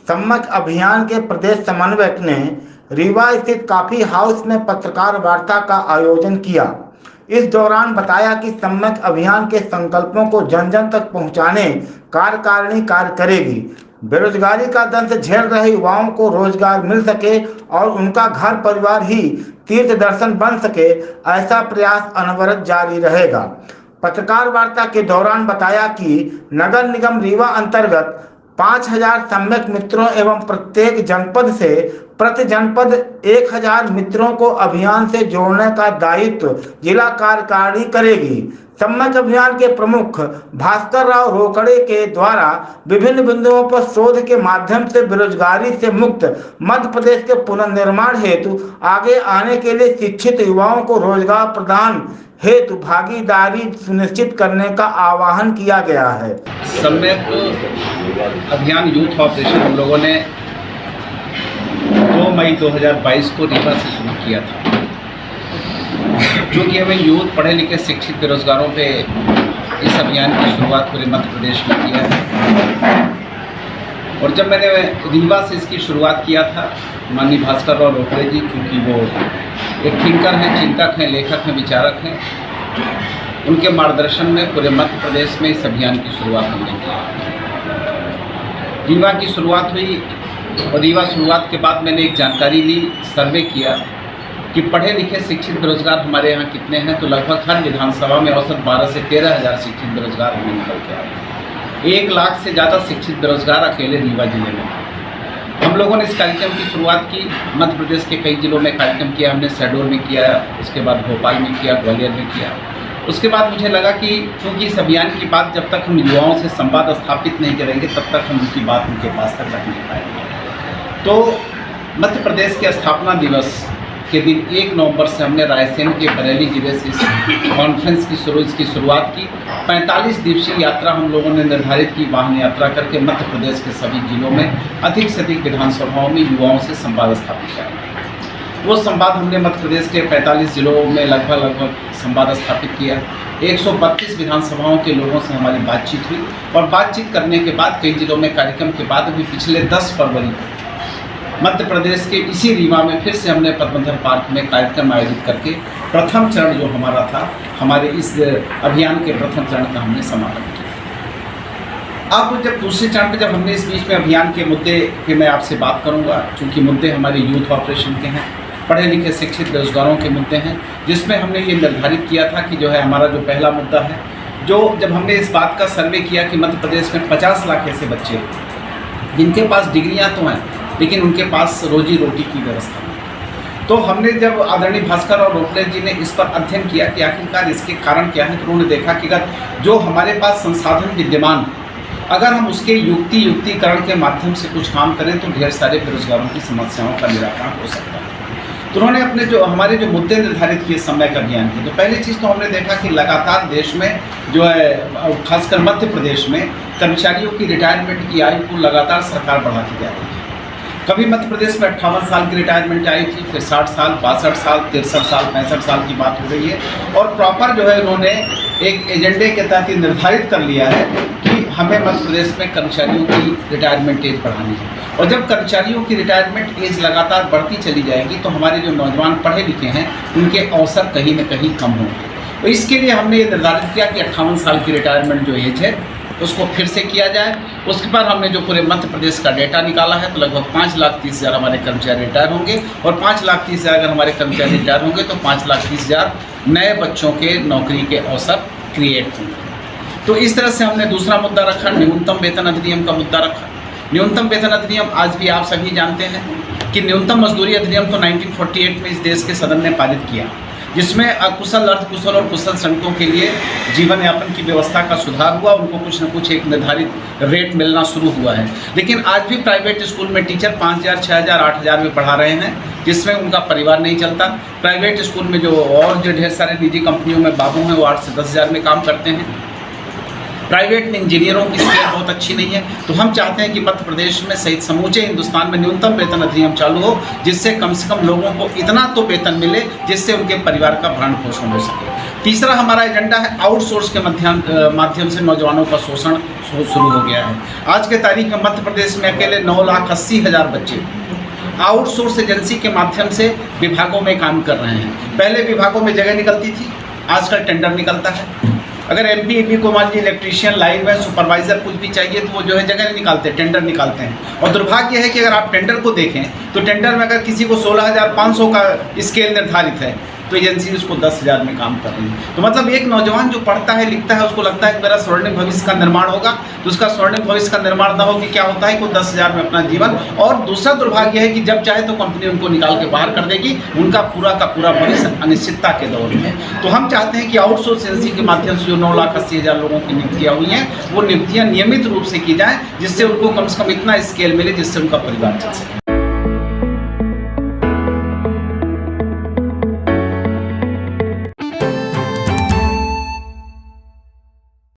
सम्मत अभियान के प्रदेश समन्वयक ने रीवा स्थित कॉफी हाउस में पत्रकार वार्ता का आयोजन किया। इस दौरान बताया कि सम्मत अभियान के संकल्पों को जन जन तक पहुंचाने कार्यकारिणी कार्य करेगी। बेरोजगारी का दंश झेल रहे युवाओं को रोजगार मिल सके और उनका घर परिवार ही तीर्थ दर्शन बन सके, ऐसा प्रयास अनवरत जारी रहेगा। पत्रकार वार्ता के दौरान बताया कि नगर निगम रीवा अंतर्गत 5000 सम्यक मित्रों एवं प्रत्येक जनपद से प्रति जनपद 1000 मित्रों को अभियान से जोड़ने का दायित्व जिला कार्यकारिणी करेगी। सम्यक अभियान के प्रमुख भास्कर राव रोकड़े के द्वारा विभिन्न बिंदुओं पर शोध के माध्यम से बेरोजगारी से मुक्त मध्य प्रदेश के पुनर्निर्माण हेतु आगे आने के लिए शिक्षित युवाओं को रोजगार प्रदान हेतु भागीदारी सुनिश्चित करने का आह्वान किया गया है। सम्यक अभियान यूथ ऑपरेशन हम लोगों ने 2 मई 2022 को रीवा से शुरू किया था, जो कि हमें यूथ पढ़े लिखे शिक्षित बेरोजगारों पे इस अभियान की शुरुआत पूरे मध्य प्रदेश में किया है। और जब मैंने रीवा से इसकी शुरुआत किया था, माननीय भास्कर राव रोकड़े जी, क्योंकि वो एक थिंकर हैं, चिंतक हैं, लेखक हैं, विचारक हैं, उनके मार्गदर्शन में पूरे मध्य प्रदेश में इस अभियान की शुरुआत हमने की। रीवा की शुरुआत हुई और रीवा शुरुआत के बाद मैंने एक जानकारी ली, सर्वे किया कि पढ़े लिखे शिक्षित बेरोजगार हमारे यहाँ कितने हैं। तो लगभग हर विधानसभा में औसत 12 से 13 हज़ार शिक्षित बेरोजगार हमें निकल के आए। 1 लाख से ज़्यादा शिक्षित बेरोजगार अकेले रीवा जिले में। हम लोगों ने इस कार्यक्रम की शुरुआत की, मध्य प्रदेश के कई जिलों में कार्यक्रम किया हमने, शहडोल में किया, उसके बाद भोपाल में किया, ग्वालियर में किया। उसके बाद मुझे लगा कि क्योंकि इस अभियान की बात जब तक हम युवाओं से संवाद स्थापित नहीं करेंगे तब तक हम उनकी बात उनके पास तक रख नहीं पाएंगे। तो मध्य प्रदेश के स्थापना दिवस के दिन 1 नवंबर से हमने रायसेन के बरेली जिले से इस कॉन्फ्रेंस की शुरुआत की। 45 दिवसीय यात्रा हम लोगों ने निर्धारित की, वाहन यात्रा करके मध्य प्रदेश के सभी जिलों में अधिक से अधिक विधानसभाओं में युवाओं से संवाद स्थापित करेंगे। वो संवाद हमने मध्य प्रदेश के 45 जिलों में लगभग संवाद स्थापित किया। 132 विधानसभाओं के लोगों से हमारी बातचीत हुई और बातचीत करने के बाद कई जिलों में कार्यक्रम के बाद अभी पिछले 10 फरवरी को मध्य प्रदेश के इसी रीवा में फिर से हमने पद्मधर पार्क में कार्यक्रम आयोजित करके प्रथम चरण जो हमारा था, हमारे इस अभियान के प्रथम चरण का हमने समापन किया। अब जब दूसरे चरण पे जब हमने इस बीच में अभियान के मुद्दे पे मैं आपसे बात करूंगा, क्योंकि मुद्दे हमारे यूथ ऑपरेशन के हैं, पढ़े लिखे शिक्षित बेरोजगारों के मुद्दे हैं, जिसमें हमने ये निर्धारित किया था कि जो है हमारा जो पहला मुद्दा है, जो जब हमने इस बात का सर्वे किया कि मध्य प्रदेश में 50 लाख ऐसे बच्चे जिनके पास डिग्रियाँ तो हैं लेकिन उनके पास रोजी रोटी की व्यवस्था नहीं। तो हमने जब आदरणीय भास्कर और रोकड़े जी ने इस पर अध्ययन किया कि आखिरकार इसके कारण क्या है, तो उन्होंने देखा कि अगर जो हमारे पास संसाधन विद्यमान, अगर हम उसके युक्तिकरण के माध्यम से कुछ काम करें तो ढेर सारे बेरोजगारों की समस्याओं का निराकरण हो सकता है। तो उन्होंने अपने जो हमारे जो मुद्दे निर्धारित किए सम्यक अभियान के, तो पहली चीज़ तो हमने देखा कि लगातार देश में जो है खासकर मध्य प्रदेश में कर्मचारियों की रिटायरमेंट की आयु को लगातार सरकार बढ़ाती जा रही है। कभी मध्य प्रदेश में 58 साल की रिटायरमेंट आई थी, फिर 60 साल, 62 साल, 63 साल, 65 साल की बात हो रही है। और प्रॉपर जो है उन्होंने एक एजेंडे के तहत निर्धारित कर लिया है कि हमें मध्य प्रदेश में कर्मचारियों की रिटायरमेंट एज बढ़ानी है। और जब कर्मचारियों की रिटायरमेंट एज लगातार बढ़ती चली जाएगी तो हमारे जो नौजवान पढ़े लिखे हैं उनके अवसर कहीं न कहीं कम होंगे। तो इसके लिए हमने ये निर्धारित किया कि 58 साल की रिटायरमेंट जो एज है उसको फिर से किया जाए। उसके बाद हमने जो पूरे मध्य प्रदेश का डेटा निकाला है तो लगभग 5,30,000 हमारे कर्मचारी रिटायर होंगे और 5,30,000 अगर हमारे कर्मचारी रिटायर होंगे तो 5,30,000 नए बच्चों के नौकरी के अवसर क्रिएट होंगे। तो इस तरह से हमने दूसरा मुद्दा रखा, न्यूनतम वेतन अधिनियम का मुद्दा रखा। न्यूनतम वेतन अधिनियम आज भी आप सभी जानते हैं कि न्यूनतम मजदूरी अधिनियम तो 1948 में इस देश के सदन ने पारित किया, जिसमें अकुशल, अर्धकुशल और कुशल श्रमिकों के लिए जीवन यापन की व्यवस्था का सुधार हुआ, उनको कुछ न कुछ एक निर्धारित रेट मिलना शुरू हुआ है। लेकिन आज भी प्राइवेट स्कूल में टीचर 5,000, 6,000, 8,000 में पढ़ा रहे हैं, जिसमें उनका परिवार नहीं चलता। प्राइवेट स्कूल में जो ढेर सारे निजी कंपनियों में बाबू हैं वो 8 से 10,000 में काम करते हैं। प्राइवेट इंजीनियरों की स्केल बहुत अच्छी नहीं है। तो हम चाहते हैं कि मध्य प्रदेश में सहित समूचे हिंदुस्तान में न्यूनतम वेतन अधिनियम चालू हो, जिससे कम से कम लोगों को इतना तो वेतन मिले जिससे उनके परिवार का भरण पोषण हो सके। तीसरा हमारा एजेंडा है आउटसोर्स के माध्यम से नौजवानों का शोषण शुरू हो गया है। आज के तारीख में मध्य प्रदेश में अकेले 9,80,000 बच्चे आउटसोर्स एजेंसी के माध्यम से विभागों में काम कर रहे हैं। पहले विभागों में जगह निकलती थी, आजकल टेंडर निकलता है। अगर एमपी को मान लीजिए इलेक्ट्रीशियन, लाइन में सुपरवाइजर कुछ भी चाहिए तो वो जो है जगह नहीं निकालते, टेंडर निकालते हैं। और दुर्भाग्य है कि अगर आप टेंडर को देखें तो टेंडर में अगर किसी को 16,500 का स्केल निर्धारित है तो एजेंसी उसको 10,000 में काम कर रही है। तो मतलब एक नौजवान जो पढ़ता है लिखता है उसको लगता है कि मेरा स्वर्णिम भविष्य का निर्माण होगा, तो उसका स्वर्णिम भविष्य का निर्माण न हो कि क्या होता है कि वो 10,000 में अपना जीवन, और दूसरा दुर्भाग्य है कि जब चाहे तो कंपनी उनको निकाल के बाहर कर देगी, उनका पूरा का पूरा भविष्य अनिश्चितता के दौर में। तो हम चाहते हैं कि आउटसोर्स एजेंसी के माध्यम से जो 9,80,000 लोगों की नियुक्तियाँ हुई हैं वो नियुक्तियाँ नियमित रूप से की जाएँ, जिससे उनको कम से कम इतना स्केल मिले जिससे उनका परिवार चल सके।